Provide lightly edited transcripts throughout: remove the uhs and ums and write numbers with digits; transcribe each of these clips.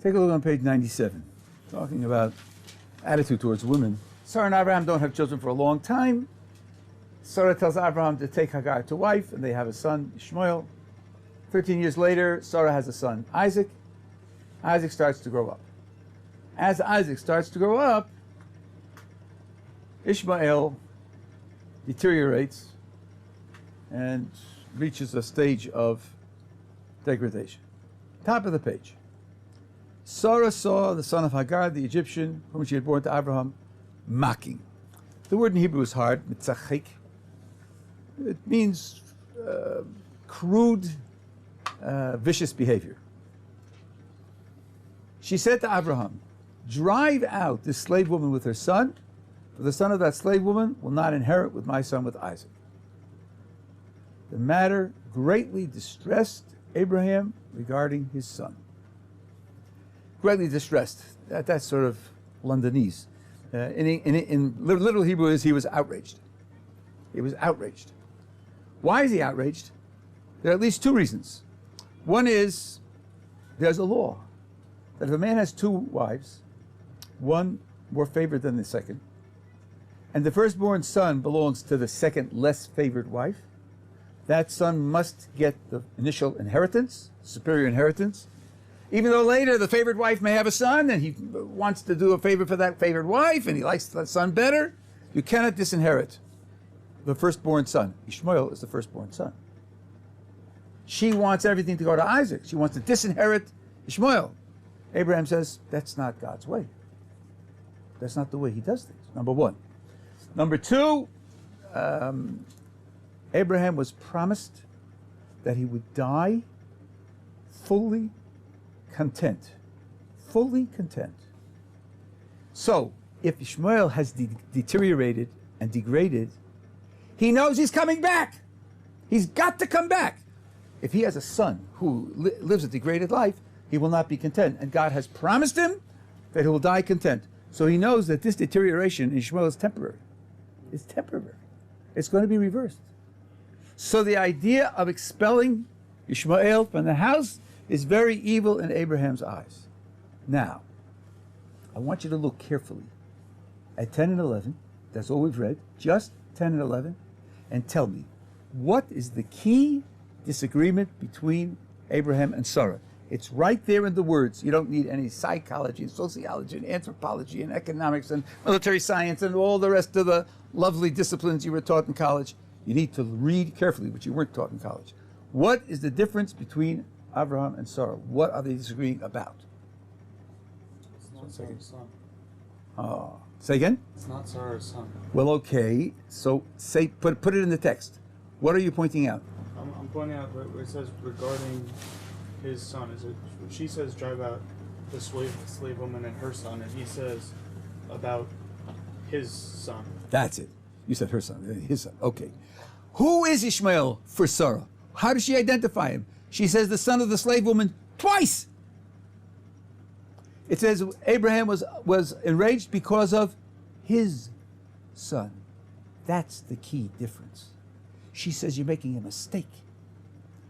Take a look on page 97, talking about attitude towards women. Sarah and Abraham don't have children for a long time. Sarah tells Abraham to take Hagar to wife, and they have a son, Yishmael. 13 years later, Sarah has a son, Isaac. Isaac starts to grow up. As Isaac starts to grow up, Yishmael deteriorates and reaches a stage of degradation. Top of the page. Sarah saw the son of Hagar, the Egyptian, whom she had born to Abraham, mocking. The word in Hebrew is hard, mitzachik. It means crude, vicious behavior. She said to Abraham, drive out this slave woman with her son, for the son of that slave woman will not inherit with my son, with Isaac. The matter greatly distressed Abraham regarding his son. Greatly distressed. That's sort of Londonese. In literal Hebrew is he was outraged. He was outraged. Why is he outraged? There are at least two reasons. One is there's a law that if a man has two wives, one more favored than the second, and the firstborn son belongs to the second less favored wife, that son must get the initial inheritance, superior inheritance, even though later the favored wife may have a son and he wants to do a favor for that favored wife and he likes that son better. You cannot disinherit the firstborn son. Yishmael is the firstborn son. She wants everything to go to Isaac. She wants to disinherit Yishmael. Abraham says, that's not God's way. That's not the way he does things, number one. Number two, Abraham was promised that he would die fully content. Fully content. So, if Yishmael has deteriorated and degraded, he knows he's coming back. He's got to come back. If he has a son who lives a degraded life, he will not be content. And God has promised him that he will die content. So he knows that this deterioration in Yishmael is temporary. It's temporary. It's going to be reversed. So the idea of expelling Yishmael from the house is very evil in Abraham's eyes. Now, I want you to look carefully at 10 and 11. That's all we've read. Just 10 and 11. And tell me, what is the key disagreement between Abraham and Sarah? It's right there in the words. You don't need any psychology and sociology and anthropology and economics and military science and all the rest of the lovely disciplines you were taught in college. You need to read carefully, which you weren't taught in college. What is the difference between Abraham and Sarah? What are they disagreeing about? It's not Sarah's son. Oh, say again? It's not Sarah's son. Well, okay. So say put it in the text. What are you pointing out? I'm pointing out where it says regarding his son. Is it? She says drive out the slave woman and her son, and he says about his son. That's it. You said her son, his son. Okay. Who is Yishmael for Sarah? How does she identify him? She says the son of the slave woman twice. It says Abraham was enraged because of his son. That's the key difference. She says you're making a mistake.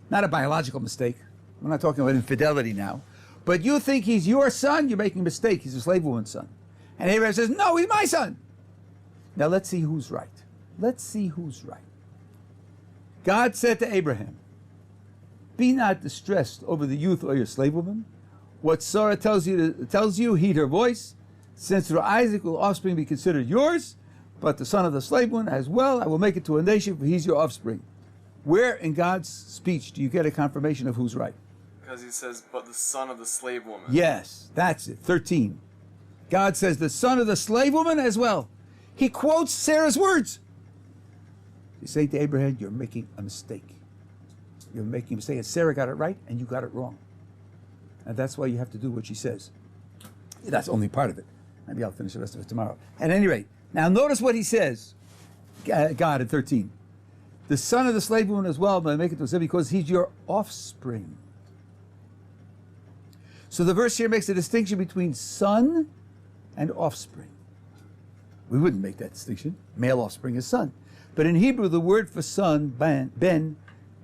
Not a biological mistake. We're not talking about infidelity now. But you think he's your son, you're making a mistake. He's a slave woman's son. And Abraham says, no, he's my son. Now let's see who's right. Let's see who's right. God said to Abraham, be not distressed over the youth or your slave woman. What Sarah tells you, heed her voice. Since through Isaac will offspring be considered yours, but the son of the slave woman as well, I will make it to a nation, for he's your offspring. Where in God's speech do you get a confirmation of who's right? Because he says, but the son of the slave woman. Yes, that's it. 13. God says the son of the slave woman as well. He quotes Sarah's words. You say to Abraham, you're making a mistake. You're making a mistake. And Sarah got it right, and you got it wrong. And that's why you have to do what she says. That's only part of it. Maybe I'll finish the rest of it tomorrow. At any rate, now notice what he says, God, at 13. The son of the slave woman as well, but I make it to say because he's your offspring. So the verse here makes a distinction between son and offspring. We wouldn't make that distinction. Male offspring is son. But in Hebrew, the word for son, ben,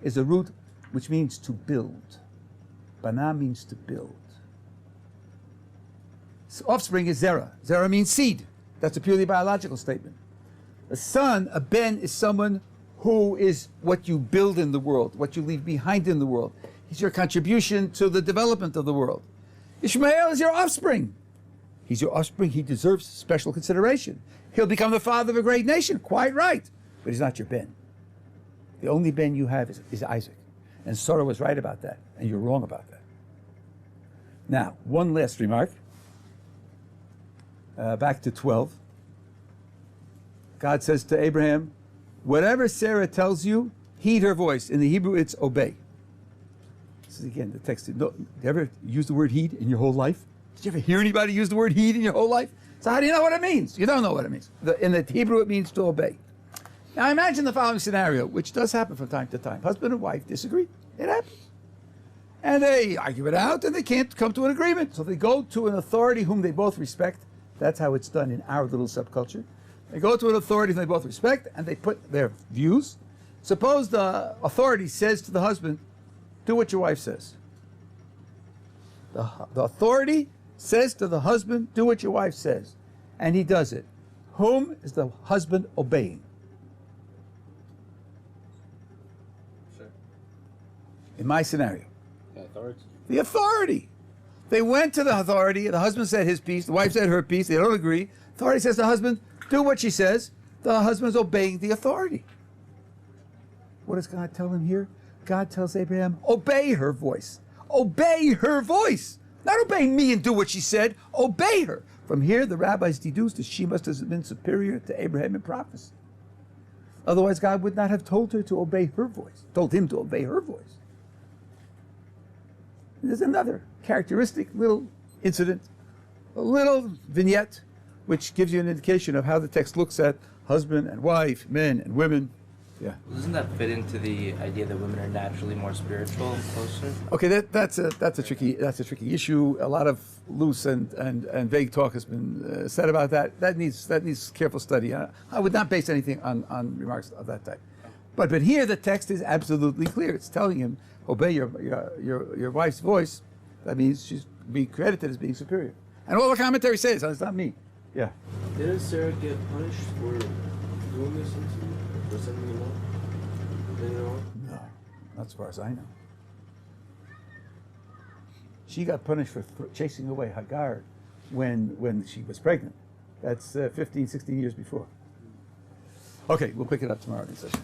is a root which means to build. Bana means to build. offspring is zera. Zera means seed. That's a purely biological statement. A son, a ben, is someone who is what you build in the world, what you leave behind in the world. He's your contribution to the development of the world. Yishmael is your offspring. He's your offspring. He deserves special consideration. He'll become the father of a great nation. Quite right. But he's not your ben. The only ben you have is Isaac. And Sarah was right about that. And you're wrong about that. Now, one last remark. Back to 12. God says to Abraham, whatever Sarah tells you, heed her voice. In the Hebrew, it's obey. This is again the text. Did you ever use the word heed in your whole life? Did you ever hear anybody use the word heed in your whole life? So how do you know what it means? You don't know what it means. In the Hebrew, it means to obey. Now imagine the following scenario, which does happen from time to time. Husband and wife disagree. It happens. And they argue it out, and they can't come to an agreement. So they go to an authority whom they both respect. That's how it's done in our little subculture. They go to an authority whom they both respect, and they put their views. Suppose the authority says to the husband, do what your wife says. The authority says to the husband, do what your wife says. And he does it. Whom is the husband obeying? Sure. In my scenario. The authority. The authority. They went to the authority. The husband said his piece. The wife said her piece. They don't agree. The authority says to the husband, do what she says. The husband's obeying the authority. What does God tell him here? God tells Abraham, obey her voice. Obey her voice. Not obey me and do what she said. Obey her. From here, the rabbis deduced that she must have been superior to Abraham in prophecy. Otherwise, God would not have told her to obey her voice. Told him to obey her voice. There's another characteristic little incident, a little vignette, which gives you an indication of how the text looks at husband and wife, men and women. Yeah. Doesn't that fit into the idea that women are naturally more spiritual and closer? Okay, that's a tricky issue. A lot of loose and vague talk has been said about that. That needs careful study. I would not base anything on remarks of that type. But here the text is absolutely clear. It's telling him, obey your wife's voice. That means she's being credited as being superior. And all the commentary says, it's not me. Yeah. Didn't Sarah get punished for doing this incident? For sending him out? No, not as far as I know. She got punished for chasing away Hagar when she was pregnant. That's 15, 16 years before. Okay, we'll pick it up tomorrow in session.